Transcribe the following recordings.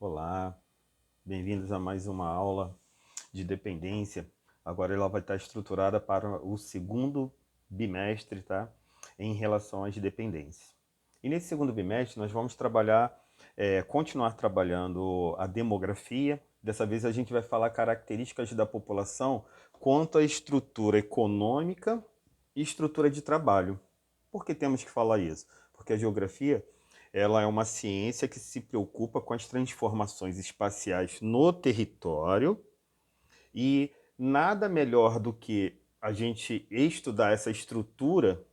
Olá, bem-vindos a mais uma aula de dependência. Agora ela vai estar estruturada para o segundo bimestre, tá? Em relação às dependências. E nesse segundo bimestre nós vamos continuar trabalhando a demografia. Dessa vez a gente vai falar características da população quanto à estrutura econômica e estrutura de trabalho. Por que temos que falar isso? Porque a geografia ela é uma ciência que se preocupa com as transformações espaciais no território e nada melhor do que a gente estudar essa estrutura,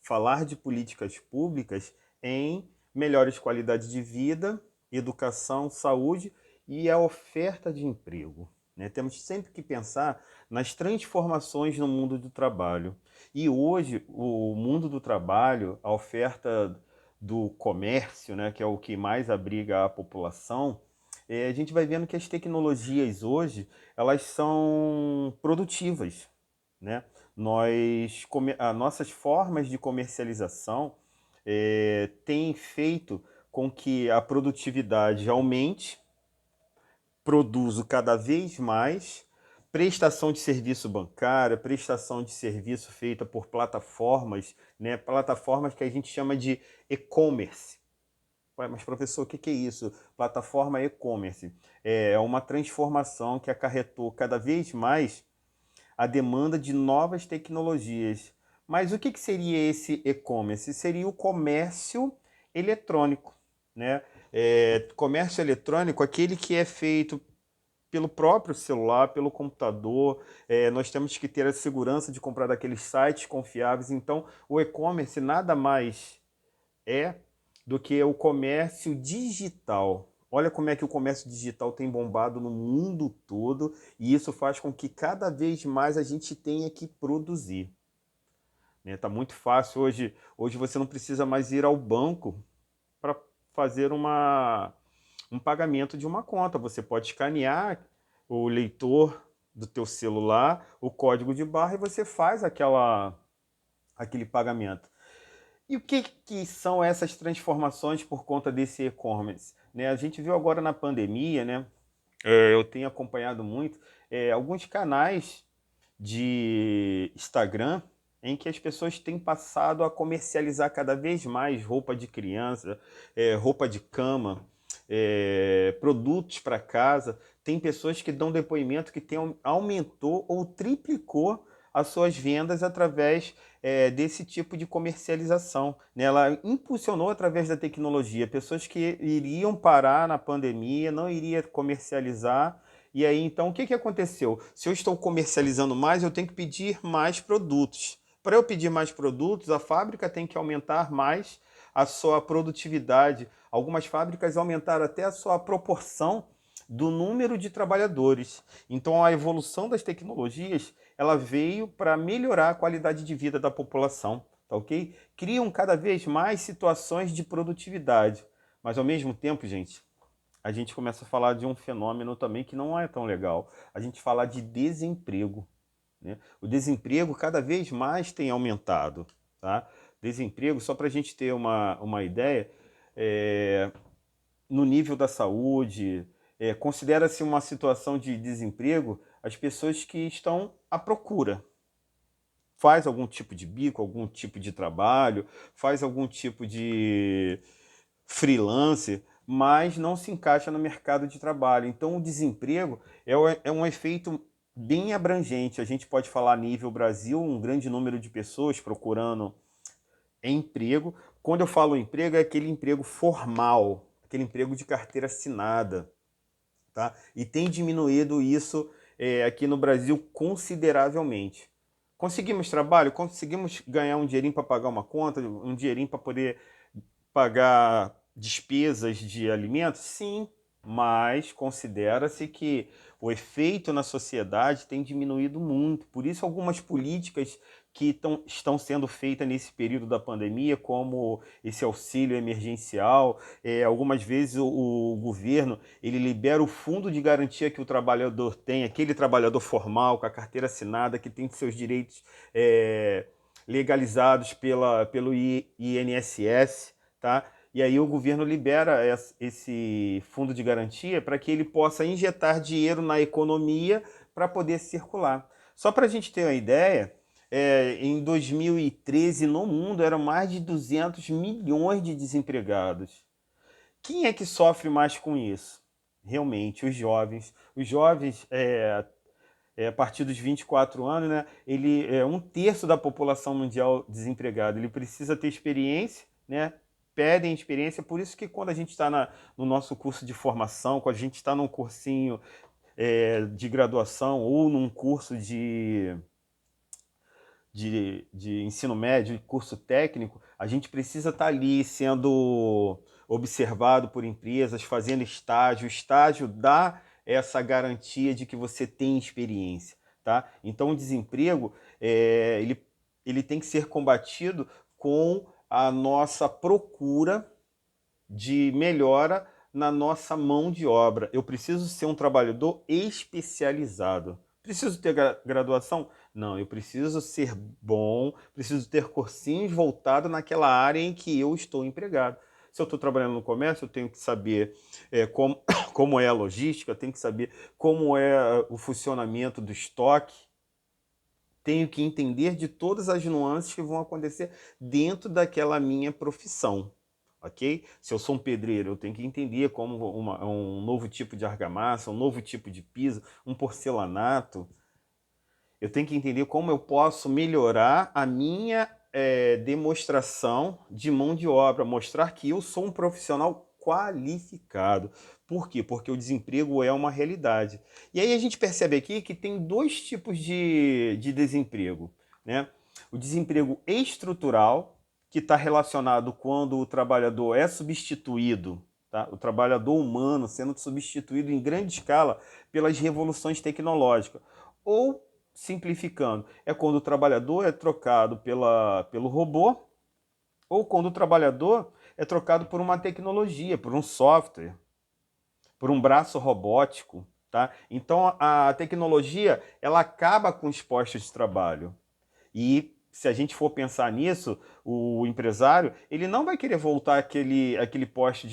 falar de políticas públicas em melhores qualidades de vida, educação, saúde e a oferta de emprego. Né? Temos sempre que pensar nas transformações no mundo do trabalho. E hoje, o mundo do trabalho, a oferta do comércio, né, que é o que mais abriga a população, a gente vai vendo que as tecnologias hoje elas são produtivas, né? As nossas formas de comercialização têm feito com que a produtividade aumente, produzo cada vez mais, prestação de serviço bancário, prestação de serviço feita por plataformas, né? Plataformas que a gente chama de e-commerce. Ué, mas professor, o que é isso? Plataforma e-commerce. É uma transformação que acarretou cada vez mais a demanda de novas tecnologias. Mas o que seria esse e-commerce? Seria o comércio eletrônico, né? Comércio eletrônico, aquele que é feito pelo próprio celular, pelo computador. Nós temos que ter a segurança de comprar daqueles sites confiáveis. Então, o e-commerce nada mais é do que o comércio digital. Olha como é que o comércio digital tem bombado no mundo todo e isso faz com que cada vez mais a gente tenha que produzir. Né? Tá muito fácil hoje. Hoje você não precisa mais ir ao banco para fazer um pagamento de uma conta. Você pode escanear o leitor do teu celular, o código de barra e você faz aquele pagamento. E o que são essas transformações por conta desse e-commerce? Né, a gente viu agora na pandemia, né? Eu tenho acompanhado muito alguns canais de Instagram em que as pessoas têm passado a comercializar cada vez mais roupa de criança, roupa de cama, produtos para casa. Tem pessoas que dão depoimento que aumentou ou triplicou as suas vendas através desse tipo de comercialização. Né? Ela impulsionou através da tecnologia. Pessoas que iriam parar na pandemia, não iriam comercializar. E aí, então, o que aconteceu? Se eu estou comercializando mais, eu tenho que pedir mais produtos. Para eu pedir mais produtos, a fábrica tem que aumentar mais a sua produtividade. Algumas fábricas aumentaram até a sua proporção do número de trabalhadores. Então, a evolução das tecnologias ela veio para melhorar a qualidade de vida da população, tá ok? Criam cada vez mais situações de produtividade. Mas, ao mesmo tempo, gente, a gente começa a falar de um fenômeno também que não é tão legal. A gente fala de desemprego. Né? O desemprego cada vez mais tem aumentado. Tá? Desemprego, só para a gente ter uma ideia, é, no nível da saúde, considera-se uma situação de desemprego as pessoas que estão à procura. Faz algum tipo de bico, algum tipo de trabalho, faz algum tipo de freelance, mas não se encaixa no mercado de trabalho. Então, o desemprego é um efeito bem abrangente. A gente pode falar a nível Brasil, um grande número de pessoas procurando emprego. Quando eu falo emprego, é aquele emprego formal, aquele emprego de carteira assinada. Tá? E tem diminuído isso aqui no Brasil consideravelmente. Conseguimos trabalho, conseguimos ganhar um dinheirinho para pagar uma conta, um dinheirinho para poder pagar despesas de alimentos? Sim, mas considera-se que o efeito na sociedade tem diminuído muito. Por isso, algumas políticas que estão sendo feitas nesse período da pandemia, como esse auxílio emergencial, algumas vezes o governo ele libera o fundo de garantia que o trabalhador tem, aquele trabalhador formal, com a carteira assinada, que tem seus direitos legalizados pelo INSS, tá? e aí o governo libera esse fundo de garantia para que ele possa injetar dinheiro na economia para poder circular. Só para a gente ter uma ideia, em 2013 no mundo eram mais de 200 milhões de desempregados. Quem é que sofre mais com isso? Realmente, os jovens. Os jovens, a partir dos 24 anos, né, ele é um terço da população mundial desempregada. Ele precisa ter experiência, né? Pedem experiência, por isso que quando a gente está no nosso curso de formação, quando a gente está num cursinho de graduação ou num curso de ensino médio, curso técnico, a gente precisa estar ali sendo observado por empresas, fazendo estágio. O estágio dá essa garantia de que você tem experiência, tá? Então o desemprego, ele tem que ser combatido com a nossa procura de melhora na nossa mão de obra. Eu preciso ser um trabalhador especializado. Preciso ter graduação? Não, eu preciso ser bom, preciso ter cursinhos voltados naquela área em que eu estou empregado. Se eu estou trabalhando no comércio, eu tenho que saber como é a logística, eu tenho que saber como é o funcionamento do estoque, tenho que entender de todas as nuances que vão acontecer dentro daquela minha profissão. Ok? Se eu sou um pedreiro, eu tenho que entender como um novo tipo de argamassa, um novo tipo de piso, um porcelanato. Eu tenho que entender como eu posso melhorar a minha demonstração de mão de obra, mostrar que eu sou um profissional qualificado. Por quê? Porque o desemprego é uma realidade. E aí a gente percebe aqui que tem dois tipos de desemprego, né? O desemprego estrutural, que está relacionado quando o trabalhador é substituído, tá? O trabalhador humano sendo substituído em grande escala pelas revoluções tecnológicas. Ou, simplificando, é quando o trabalhador é trocado pelo robô, ou quando o trabalhador é trocado por uma tecnologia, por um software, por um braço robótico. Tá? Então a tecnologia ela acaba com os postos de trabalho. E se a gente for pensar nisso, o empresário ele não vai querer voltar aquele posto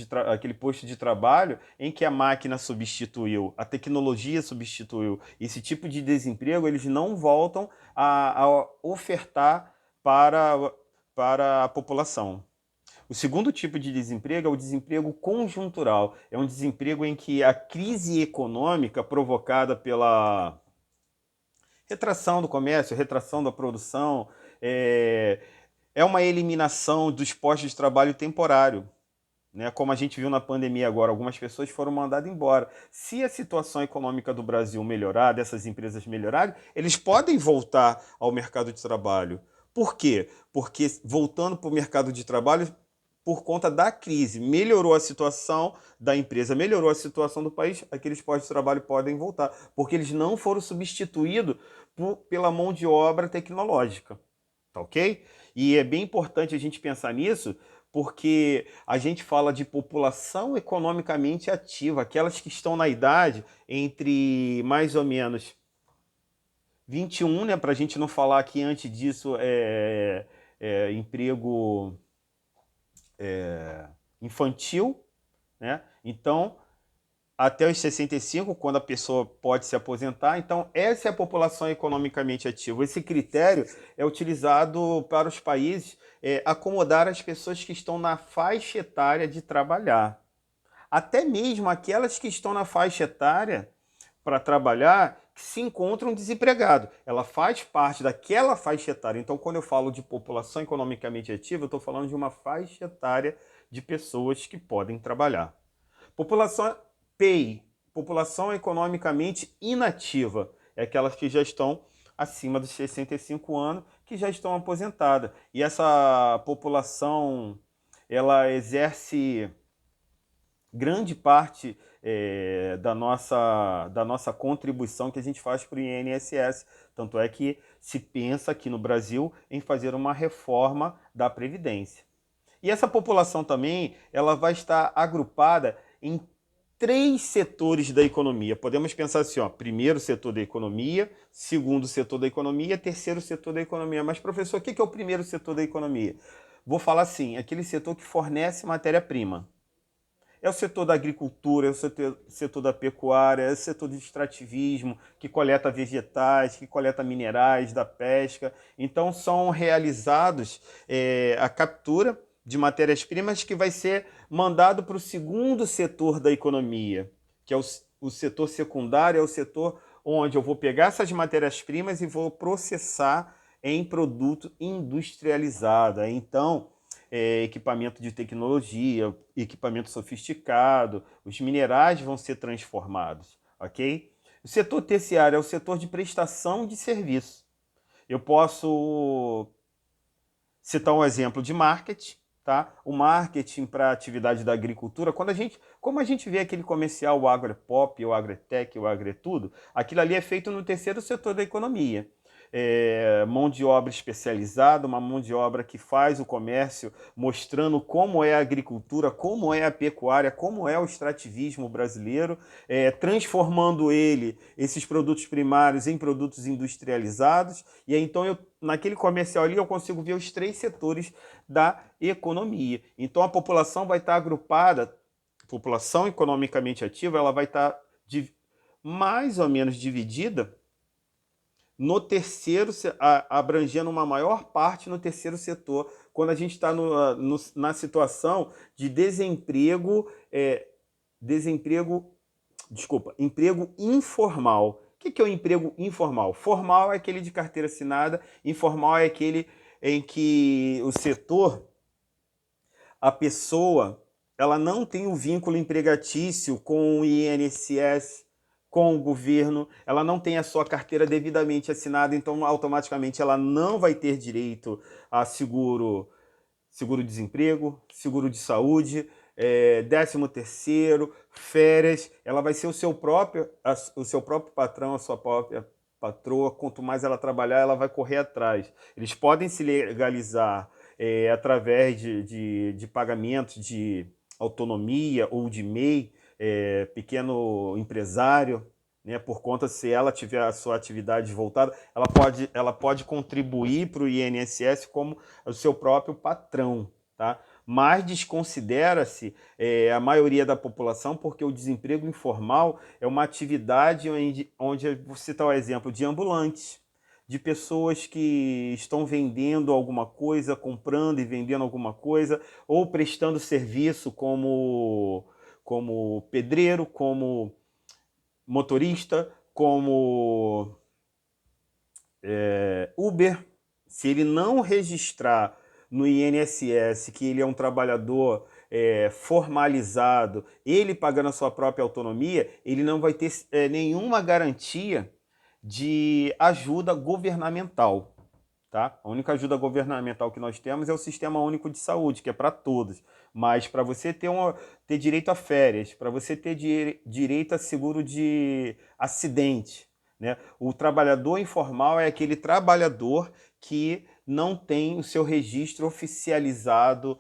de trabalho em que a máquina substituiu, a tecnologia substituiu. Esse tipo de desemprego eles não voltam a ofertar para a população. O segundo tipo de desemprego é o desemprego conjuntural. É um desemprego em que a crise econômica provocada pela retração do comércio, retração da produção, é uma eliminação dos postos de trabalho temporário. Né? Como a gente viu na pandemia agora, algumas pessoas foram mandadas embora. Se a situação econômica do Brasil melhorar, dessas empresas melhorarem, eles podem voltar ao mercado de trabalho. Por quê? Porque voltando para o mercado de trabalho, por conta da crise, melhorou a situação da empresa, melhorou a situação do país, aqueles postos de trabalho podem voltar, porque eles não foram substituídos pela mão de obra tecnológica, tá ok? E é bem importante a gente pensar nisso, porque a gente fala de população economicamente ativa, aquelas que estão na idade entre mais ou menos 21, né, para a gente não falar que antes disso emprego infantil, né? Então, até os 65, quando a pessoa pode se aposentar. Então, essa é a população economicamente ativa. Esse critério é utilizado para os países acomodar as pessoas que estão na faixa etária de trabalhar. Até mesmo aquelas que estão na faixa etária para trabalhar que se encontram desempregados. Ela faz parte daquela faixa etária. Então, quando eu falo de população economicamente ativa, eu estou falando de uma faixa etária de pessoas que podem trabalhar. População PEI, população economicamente inativa, é aquelas que já estão acima dos 65 anos, que já estão aposentadas. E essa população, ela exerce grande parte da nossa contribuição que a gente faz para o INSS. Tanto é que se pensa aqui no Brasil em fazer uma reforma da Previdência. E essa população também ela vai estar agrupada em três setores da economia. Podemos pensar assim, ó, primeiro setor da economia, segundo setor da economia, terceiro setor da economia. Mas, professor, o que é o primeiro setor da economia? vou falar assim, aquele setor que fornece matéria-prima. É o setor da agricultura, é o setor da pecuária, é o setor do extrativismo, que coleta vegetais, que coleta minerais, da pesca. Então, são realizados a captura de matérias-primas que vai ser mandado para o segundo setor da economia, que é o setor secundário, é o setor onde eu vou pegar essas matérias-primas e vou processar em produto industrializado. Então, equipamento de tecnologia, equipamento sofisticado, os minerais vão ser transformados, ok? O setor terciário é o setor de prestação de serviço. Eu posso citar um exemplo de marketing, tá? O marketing para a atividade da agricultura, como a gente vê aquele comercial, o agropop, o agrotech, o agrotudo, aquilo ali é feito no terceiro setor da economia. Mão de obra especializada, uma mão de obra que faz o comércio, mostrando como é a agricultura, como é a pecuária, como é o extrativismo brasileiro, transformando esses produtos primários em produtos industrializados. E aí, então, naquele comercial ali, eu consigo ver os três setores da economia. Então, a população vai estar agrupada, a população economicamente ativa, ela vai estar mais ou menos dividida no terceiro, abrangendo uma maior parte no terceiro setor, quando a gente está na situação de emprego informal. O que é o emprego informal? Formal é aquele de carteira assinada, informal é aquele em que o setor, a pessoa, ela não tem o vínculo empregatício com o INSS, com o governo, ela não tem a sua carteira devidamente assinada, então automaticamente ela não vai ter direito a seguro-desemprego, seguro de saúde, 13º, férias. Ela vai ser o seu próprio patrão, a sua própria patroa. Quanto mais ela trabalhar, ela vai correr atrás. Eles podem se legalizar através de pagamentos de autonomia ou de MEI, pequeno empresário, né, por conta, se ela tiver a sua atividade voltada, ela pode contribuir para o INSS como o seu próprio patrão, tá? Mas desconsidera-se a maioria da população, porque o desemprego informal é uma atividade onde vou citar o exemplo de ambulantes, de pessoas que estão vendendo alguma coisa, comprando e vendendo alguma coisa, ou prestando serviço como pedreiro, como motorista, como Uber. Se ele não registrar no INSS que ele é um trabalhador formalizado, ele pagando a sua própria autonomia, ele não vai ter nenhuma garantia de ajuda governamental. Tá? A única ajuda governamental que nós temos é o Sistema Único de Saúde, que é para todos. Mas para você ter direito a férias, para você ter direito a seguro de acidente, né? O trabalhador informal é aquele trabalhador que não tem o seu registro oficializado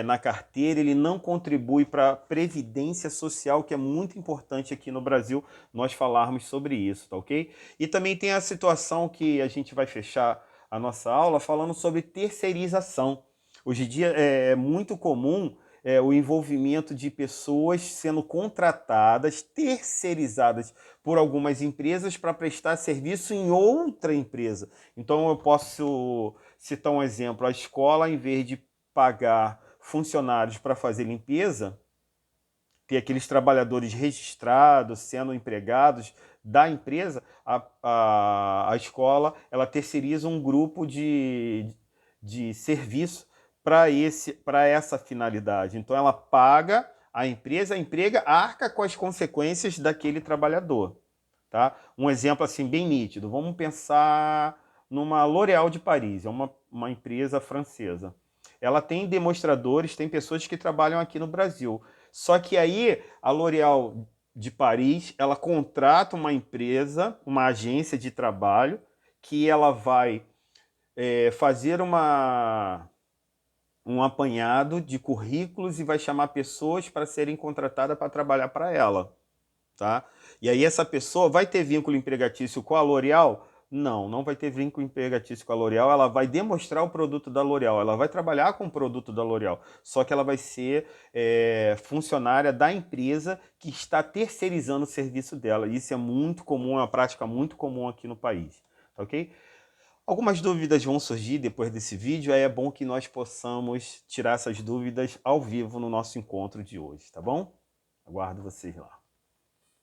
na carteira, ele não contribui para a Previdência Social, que é muito importante aqui no Brasil nós falarmos sobre isso, tá ok? E também tem a situação que a gente vai fechar a nossa aula falando sobre terceirização. Hoje em dia é muito comum o envolvimento de pessoas sendo contratadas, terceirizadas por algumas empresas para prestar serviço em outra empresa. Então eu posso citar um exemplo: a escola, em vez de pagar funcionários para fazer limpeza, ter aqueles trabalhadores registrados, sendo empregados da empresa, a escola ela terceiriza um grupo de serviço para essa finalidade. Então ela paga a empresa arca com as consequências daquele trabalhador. Tá? Um exemplo assim bem nítido, vamos pensar numa L'Oréal de Paris, é uma empresa francesa. Ela tem demonstradores, tem pessoas que trabalham aqui no Brasil. Só que aí a L'Oréal de Paris, ela contrata uma empresa, uma agência de trabalho, que ela vai fazer um apanhado de currículos e vai chamar pessoas para serem contratadas para trabalhar para ela. Tá? E aí essa pessoa vai ter vínculo empregatício com a L'Oréal? Não, não vai ter vínculo empregatício com a L'Oréal, ela vai demonstrar o produto da L'Oréal, ela vai trabalhar com o produto da L'Oréal, só que ela vai ser funcionária da empresa que está terceirizando o serviço dela. Isso é muito comum, é uma prática muito comum aqui no país, ok? Algumas dúvidas vão surgir depois desse vídeo, aí é bom que nós possamos tirar essas dúvidas ao vivo no nosso encontro de hoje, tá bom? Aguardo vocês lá.